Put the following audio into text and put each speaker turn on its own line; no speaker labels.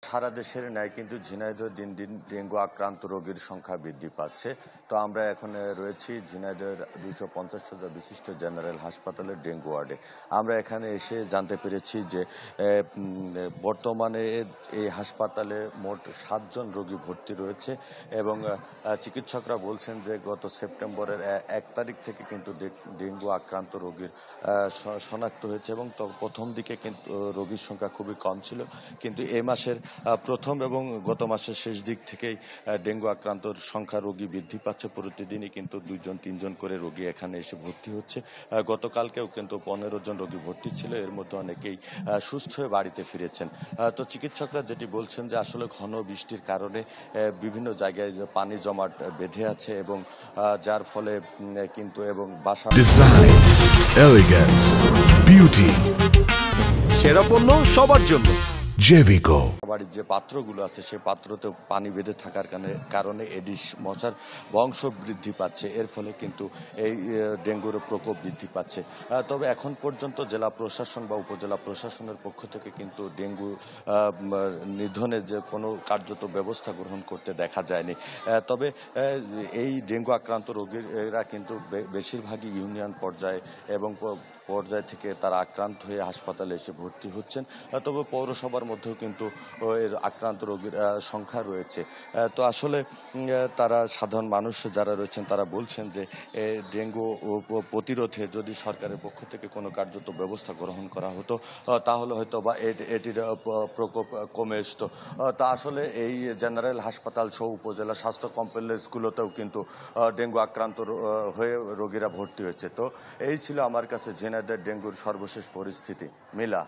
সারা দেশের ন্যায় কিন্তু ঝিনাইদহ দিন দিন ডেঙ্গু আক্রান্ত রোগীর সংখ্যা বৃদ্ধি পাচ্ছে। তো আমরা এখন রয়েছি ঝিনাইদহের 250 শয্যা বিশিষ্ট জেনারেল হাসপাতালের ডেঙ্গু ওয়ার্ডে। আমরা এখানে এসে জানতে পেরেছি যে বর্তমানে এই হাসপাতালে মোট 7 জন রোগী ভর্তি রয়েছে এবং চিকিৎসকরা বলছেন যে গত সেপ্টেম্বরের 1 তারিখ থেকে কিন্তু ডেঙ্গু আক্রান্ত রোগীর শনাক্ত হয়েছে এবং প্রথম দিকে কিন্তু রোগীর সংখ্যা খুবই কম ছিল, কিন্তু এই মাসের প্রথম এবং গত মাসের শেষ দিক থেকেই ডেঙ্গু আক্রান্তর সংখ্যা রোগী বৃদ্ধি পাচ্ছে। প্রতিদিনই কিন্তু 2-3 জন করে রোগী এখানে এসে ভর্তি হচ্ছে। গতকালকেও কিন্তু 15 জন রোগী ভর্তি ছিল, এর মধ্যে অনেকেই সুস্থ হয়ে বাড়িতে ফিরেছেন। তো চিকিৎসকরা যেটি বলছেন যে আসলে ঘন বৃষ্টির কারণে বিভিন্ন জায়গায় পানি জমাট বেঁধে আছে এবং যার ফলে কিন্তু এবং বাসা
ডিজাইন, এলিগেন্স, বিউটি, সেরা পণ্য সবার জন্য জেভিকো।
বাড়ির যে পাত্রগুলো আছে সেই পাত্রতে পানি বেঁধে থাকার কারণে এডিস মশার বংশ বৃদ্ধি পাচ্ছে, এর ফলে কিন্তু এই ডেঙ্গুর প্রকোপ বৃদ্ধি পাচ্ছে। তবে এখন পর্যন্ত জেলা প্রশাসন বা উপজেলা প্রশাসনের পক্ষ থেকে কিন্তু ডেঙ্গু নিধনের যে কোনো কার্যত ব্যবস্থা গ্রহণ করতে দেখা যায়নি। তবে এই ডেঙ্গু আক্রান্ত রোগীরা কিন্তু বেশিরভাগই ইউনিয়ন পর্যায়ে এবং পর্যায় থেকে তারা আক্রান্ত হয়ে হাসপাতালে এসে ভর্তি হচ্ছেন। তবে পৌরসভার মধ্যেও কিন্তু এর আক্রান্ত রোগীর সংখ্যা রয়েছে। তো আসলে তারা সাধারণ মানুষ যারা রয়েছেন তারা বলছেন যে ডেঙ্গু প্রতিরোধে যদি সরকারের পক্ষ থেকে কোনো কার্যত ব্যবস্থা গ্রহণ করা হতো তাহলে হয়তো বা এটির প্রকোপ কমে আসত। তা আসলে এই জেনারেল হাসপাতাল সহ উপজেলা স্বাস্থ্য কমপ্লেক্সগুলোতেও কিন্তু ডেঙ্গু আক্রান্ত হয়ে রোগীরা ভর্তি হয়েছে। তো এই ছিল আমার কাছে ঝিনাইদহের ডেঙ্গুর সর্বশেষ পরিস্থিতি। মিলা।